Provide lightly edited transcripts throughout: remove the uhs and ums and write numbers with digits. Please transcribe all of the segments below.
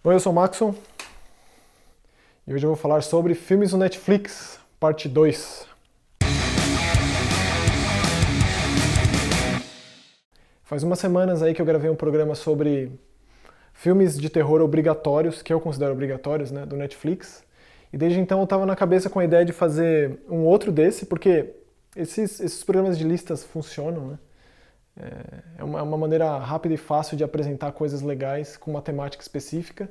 Oi, eu sou o Maxon e hoje eu vou falar sobre filmes no Netflix, parte 2. Faz umas semanas aí que eu gravei um programa sobre filmes de terror obrigatórios, que eu considero obrigatórios, né, do Netflix. E desde então eu tava na cabeça com a ideia de fazer um outro desse, porque esses programas de listas funcionam, né? É uma maneira rápida e fácil de apresentar coisas legais com uma temática específica.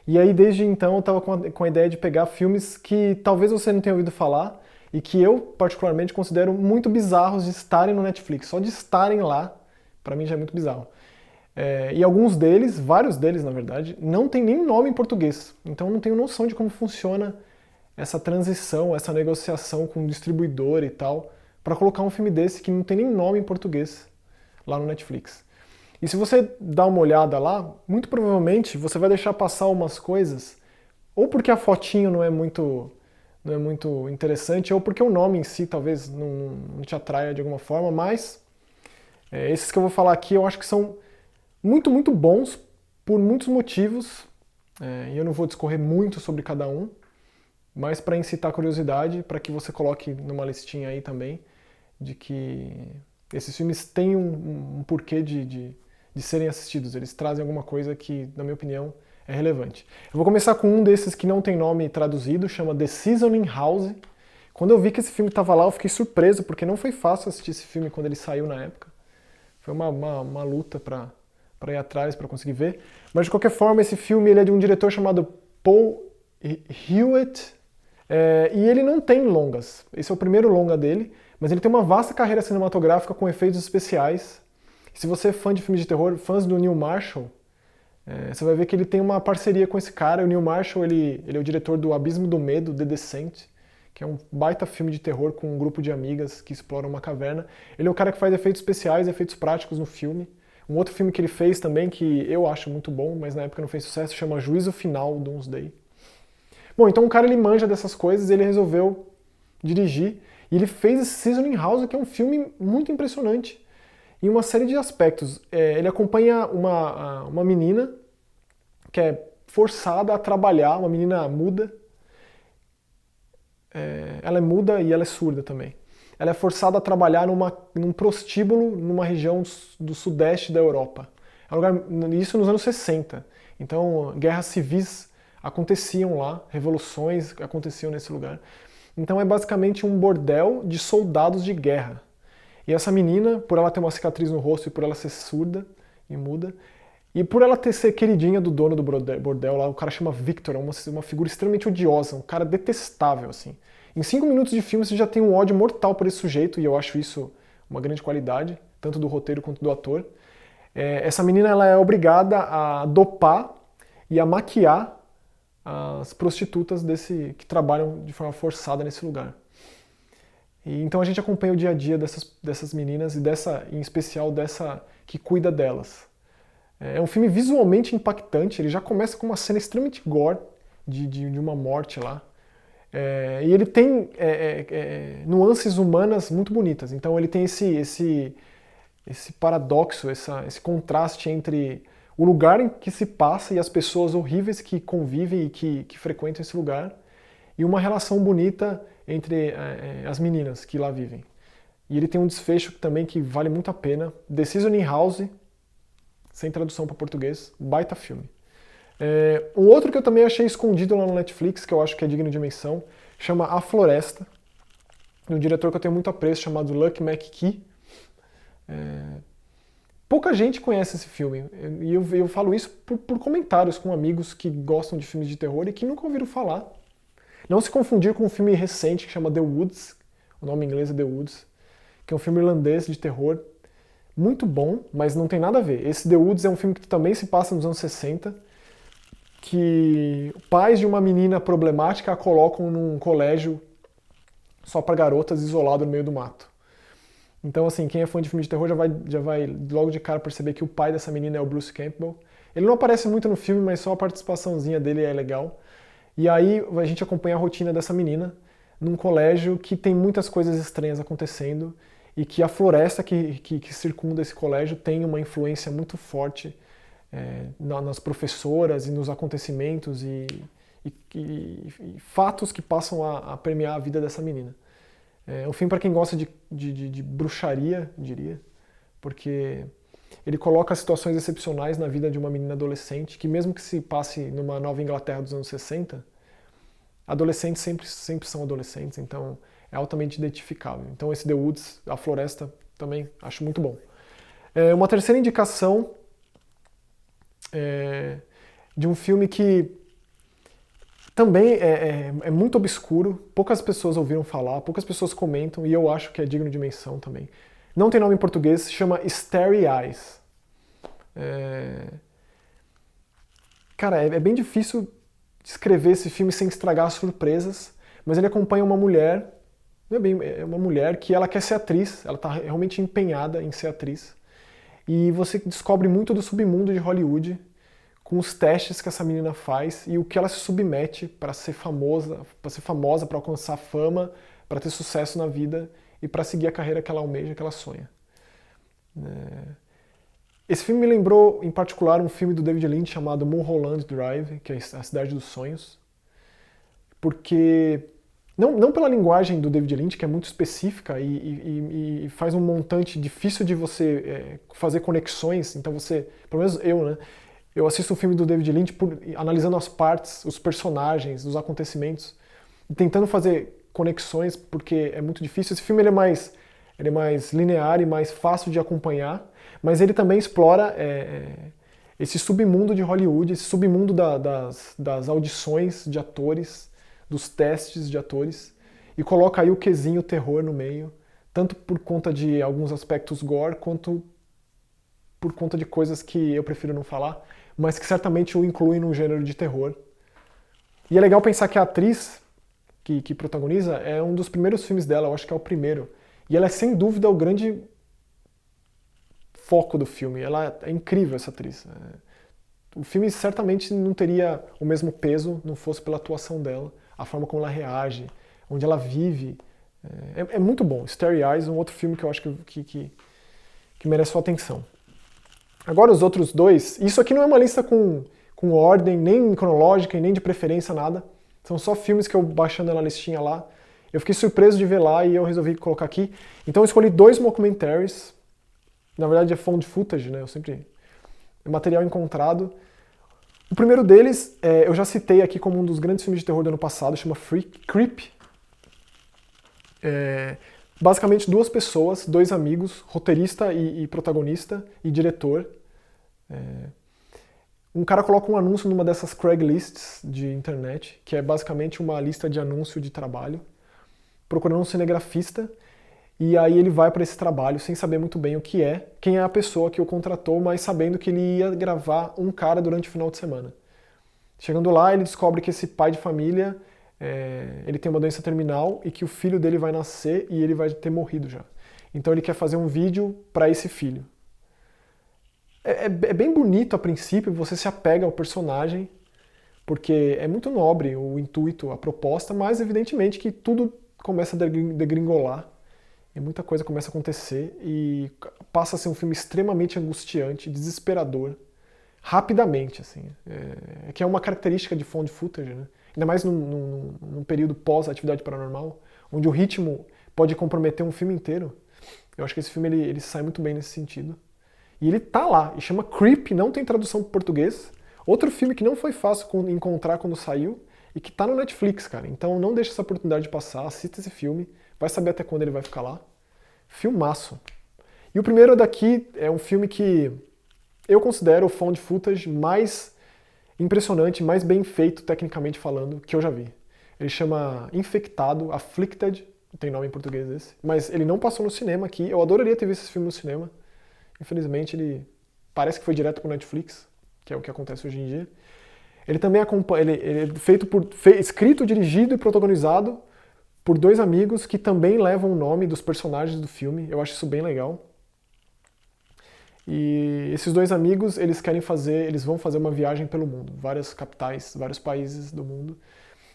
E aí, desde então, eu estava com a ideia de pegar filmes que talvez você não tenha ouvido falar e que eu, particularmente, considero muito bizarros de estarem no Netflix. Só de estarem lá, para mim já é muito bizarro. E alguns deles, vários deles, na verdade, não tem nem nome em português. Então eu não tenho noção de como funciona essa transição, essa negociação com o distribuidor e tal, para colocar um filme desse que não tem nem nome em português lá no Netflix. E se você dá uma olhada lá, muito provavelmente você vai deixar passar umas coisas, ou porque a fotinho não é muito interessante, ou porque o nome em si talvez não te atraia de alguma forma, mas esses que eu vou falar aqui eu acho que são muito, muito bons por muitos motivos, e eu não vou discorrer muito sobre cada um, mas para incitar curiosidade, para que você coloque numa listinha aí também, de que esses filmes têm um porquê de serem assistidos. Eles trazem alguma coisa que, na minha opinião, é relevante. Eu vou começar com um desses que não tem nome traduzido, chama The Seasoning House. Quando eu vi que esse filme estava lá, eu fiquei surpreso, porque não foi fácil assistir esse filme quando ele saiu na época. Foi uma luta para ir atrás, para conseguir ver. Mas, de qualquer forma, esse filme ele é de um diretor chamado Paul Hewitt, e ele não tem longas. Esse é o primeiro longa dele, mas ele tem uma vasta carreira cinematográfica com efeitos especiais. Se você é fã de filmes de terror, fãs do Neil Marshall, você vai ver que ele tem uma parceria com esse cara. O Neil Marshall ele é o diretor do Abismo do Medo, The Descent, que é um baita filme de terror com um grupo de amigas que exploram uma caverna. Ele é o cara que faz efeitos especiais, efeitos práticos no filme. Um outro filme que ele fez também, que eu acho muito bom, mas na época não fez sucesso, chama Juízo Final, Doomsday. Bom, então o cara ele manja dessas coisas e ele resolveu dirigir. E ele fez esse Seasoning House, que é um filme muito impressionante em uma série de aspectos. Ele acompanha uma menina que é forçada a trabalhar, uma menina muda. Ela é muda e ela é surda também. Ela é forçada a trabalhar num prostíbulo numa região do sudeste da Europa. Isso nos anos 60. Então, guerras civis aconteciam lá, revoluções aconteciam nesse lugar. Então é basicamente um bordel de soldados de guerra. E essa menina, por ela ter uma cicatriz no rosto e por ela ser surda e muda, e por ela ser queridinha do dono do bordel lá, o cara chama Victor, é uma figura extremamente odiosa, um cara detestável, assim. Em 5 minutos de filme você já tem um ódio mortal por esse sujeito, e eu acho isso uma grande qualidade, tanto do roteiro quanto do ator. Essa menina ela é obrigada a dopar e a maquiar as prostitutas que trabalham de forma forçada nesse lugar. E então a gente acompanha o dia a dia dessas meninas e em especial dessa que cuida delas. É um filme visualmente impactante, ele já começa com uma cena extremamente gore de uma morte lá. E ele tem nuances humanas muito bonitas. Então ele tem esse paradoxo, esse contraste entre o lugar em que se passa e as pessoas horríveis que convivem e que frequentam esse lugar, e uma relação bonita entre as meninas que lá vivem. E ele tem um desfecho também que vale muito a pena, The Seasoning House, sem tradução para português, baita filme. Um outro que eu também achei escondido lá no Netflix, que eu acho que é digno de menção, chama A Floresta, de um diretor que eu tenho muito apreço, chamado Lucky McKee. Pouca gente conhece esse filme, e eu falo isso por comentários com amigos que gostam de filmes de terror e que nunca ouviram falar. Não se confundir com um filme recente que chama The Woods, o nome em inglês é The Woods, que é um filme irlandês de terror, muito bom, mas não tem nada a ver. Esse The Woods é um filme que também se passa nos anos 60, que pais de uma menina problemática a colocam num colégio só para garotas, isolado no meio do mato. Então, assim, quem é fã de filme de terror já vai logo de cara perceber que o pai dessa menina é o Bruce Campbell. Ele não aparece muito no filme, mas só a participaçãozinha dele é legal. E aí a gente acompanha a rotina dessa menina num colégio que tem muitas coisas estranhas acontecendo e que a floresta que circunda esse colégio tem uma influência muito forte nas professoras e nos acontecimentos e fatos que passam a permear a vida dessa menina. É um filme para quem gosta de bruxaria, diria, porque ele coloca situações excepcionais na vida de uma menina adolescente, que mesmo que se passe numa Nova Inglaterra dos anos 60, adolescentes sempre são adolescentes, então é altamente identificável. Então esse The Woods, A Floresta, também acho muito bom. Uma terceira indicação de um filme que também é muito obscuro, poucas pessoas ouviram falar, poucas pessoas comentam, e eu acho que é digno de menção também. Não tem nome em português, se chama Starry Eyes. Cara, é bem difícil descrever esse filme sem estragar as surpresas, mas ele acompanha uma mulher, é uma mulher que ela quer ser atriz, ela está realmente empenhada em ser atriz, e você descobre muito do submundo de Hollywood, com os testes que essa menina faz e o que ela se submete para ser famosa, para alcançar fama, para ter sucesso na vida e para seguir a carreira que ela almeja, que ela sonha. Esse filme me lembrou, em particular, um filme do David Lynch chamado Mulholland Drive, que é A Cidade dos Sonhos, porque não pela linguagem do David Lynch, que é muito específica e faz um montante difícil de você fazer conexões, então você, pelo menos eu, né? Eu assisto o filme do David Lynch analisando as partes, os personagens, os acontecimentos, e tentando fazer conexões, porque é muito difícil. Esse filme ele é mais linear e mais fácil de acompanhar, mas ele também explora esse submundo de Hollywood, esse submundo das audições de atores, dos testes de atores, e coloca aí o quesinho terror no meio, tanto por conta de alguns aspectos gore, quanto por conta de coisas que eu prefiro não falar, mas que certamente o incluem num gênero de terror. E é legal pensar que a atriz que protagoniza é um dos primeiros filmes dela, eu acho que é o primeiro. E ela é sem dúvida o grande foco do filme. Ela é incrível, essa atriz. O filme certamente não teria o mesmo peso não fosse pela atuação dela, a forma como ela reage, onde ela vive. É muito bom. Starry Eyes, um outro filme que eu acho que merece sua atenção. Agora os outros dois, isso aqui não é uma lista com ordem, nem cronológica e nem de preferência, nada. São só filmes que eu baixando na listinha lá. Eu fiquei surpreso de ver lá e eu resolvi colocar aqui. Então eu escolhi 2 mockumentaries. Na verdade é found footage, né? É material encontrado. O primeiro deles, eu já citei aqui como um dos grandes filmes de terror do ano passado, chama Creep. Basicamente 2 pessoas, 2 amigos, roteirista e protagonista e diretor. Um cara coloca um anúncio numa dessas Craigslists de internet, que é basicamente uma lista de anúncio de trabalho, procurando um cinegrafista, e aí ele vai para esse trabalho sem saber muito bem o que é, quem é a pessoa que o contratou, mas sabendo que ele ia gravar um cara durante o final de semana. Chegando lá, ele descobre que esse pai de família ele tem uma doença terminal e que o filho dele vai nascer e ele vai ter morrido já. Então ele quer fazer um vídeo para esse filho. É bem bonito a princípio, você se apega ao personagem, porque é muito nobre o intuito, a proposta, mas evidentemente que tudo começa a degringolar e muita coisa começa a acontecer e passa a ser um filme extremamente angustiante, desesperador, rapidamente, assim. Que é uma característica de found footage, né? Ainda mais num período pós-Atividade Paranormal, onde o ritmo pode comprometer um filme inteiro. Eu acho que esse filme ele sai muito bem nesse sentido. E ele tá lá, e chama Creep, não tem tradução para português. Outro filme que não foi fácil encontrar quando saiu e que tá no Netflix, cara. Então não deixa essa oportunidade de passar, assista esse filme, vai saber até quando ele vai ficar lá. Filmaço. E o primeiro daqui é um filme que eu considero o found footage mais impressionante, mais bem feito tecnicamente falando, que eu já vi. Ele chama Infectado, Afflicted, não tem nome em português esse, mas ele não passou no cinema aqui. Eu adoraria ter visto esse filme no cinema. Infelizmente ele parece que foi direto para o Netflix, que é o que acontece hoje em dia. Ele também acompanha, ele é feito escrito, dirigido e protagonizado por 2 amigos que também levam o nome dos personagens do filme. Eu acho isso bem legal. E esses 2 amigos, eles vão fazer uma viagem pelo mundo, várias capitais, vários países do mundo,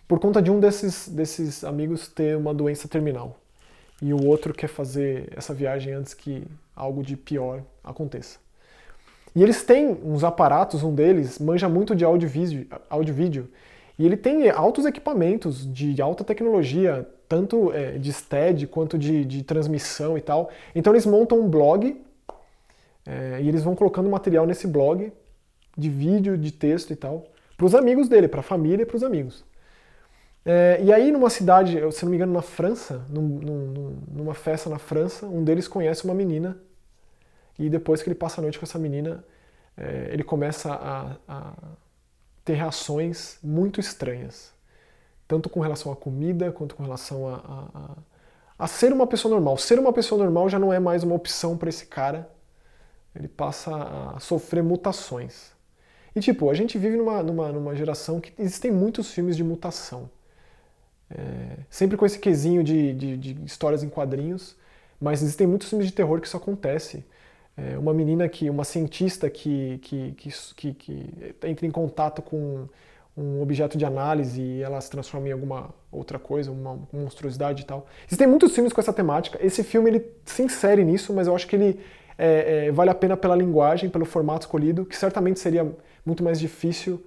por conta de um desses amigos ter uma doença terminal. E o outro quer fazer essa viagem antes que algo de pior aconteça. E eles têm uns aparatos, um deles manja muito de áudio e vídeo, e ele tem altos equipamentos de alta tecnologia, tanto de stead quanto de transmissão e tal. Então eles montam um blog e eles vão colocando material nesse blog de vídeo, de texto e tal, para os amigos dele, para a família e para os amigos. E aí numa cidade, se não me engano na França, numa festa na França, um deles conhece uma menina e depois que ele passa a noite com essa menina, ele começa a ter reações muito estranhas. Tanto com relação à comida, quanto com relação a ser uma pessoa normal. Ser uma pessoa normal já não é mais uma opção para esse cara. Ele passa a sofrer mutações. E tipo, a gente vive numa geração que existem muitos filmes de mutação. Sempre com esse quesinho de histórias em quadrinhos, mas existem muitos filmes de terror que isso acontece. Uma cientista que entra em contato com um objeto de análise e ela se transforma em alguma outra coisa, uma monstruosidade e tal. Existem muitos filmes com essa temática. Esse filme ele se insere nisso, mas eu acho que ele vale a pena pela linguagem, pelo formato escolhido, que certamente seria muito mais difícil,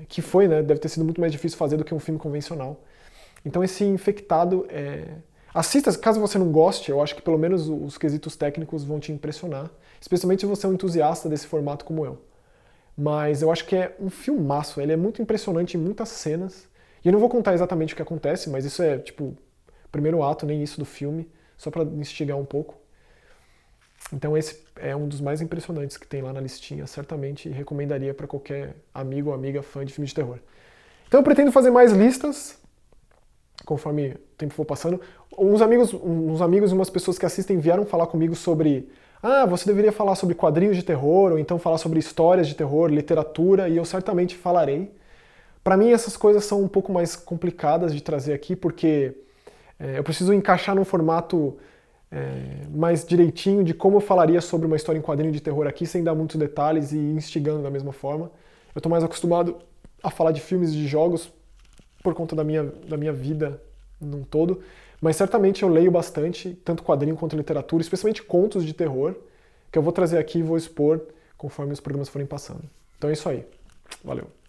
que foi, né? Deve ter sido muito mais difícil fazer do que um filme convencional. Então esse Infectado assista, caso você não goste, eu acho que pelo menos os quesitos técnicos vão te impressionar, especialmente se você é um entusiasta desse formato como eu. Mas eu acho que é um filmaço, ele é muito impressionante em muitas cenas, e eu não vou contar exatamente o que acontece, mas isso é tipo o primeiro ato, nem isso do filme, só para instigar um pouco. Então esse é um dos mais impressionantes que tem lá na listinha, certamente recomendaria para qualquer amigo ou amiga fã de filme de terror. Então eu pretendo fazer mais listas, conforme o tempo for passando. Uns amigos e umas pessoas que assistem vieram falar comigo sobre você deveria falar sobre quadrinhos de terror, ou então falar sobre histórias de terror, literatura, e eu certamente falarei. Para mim essas coisas são um pouco mais complicadas de trazer aqui, porque eu preciso encaixar num formato mais direitinho de como eu falaria sobre uma história em quadrinho de terror aqui, sem dar muitos detalhes e instigando da mesma forma. Eu estou mais acostumado a falar de filmes e de jogos por conta da minha vida num todo, mas certamente eu leio bastante, tanto quadrinho quanto literatura, especialmente contos de terror, que eu vou trazer aqui e vou expor conforme os programas forem passando. Então é isso aí. Valeu!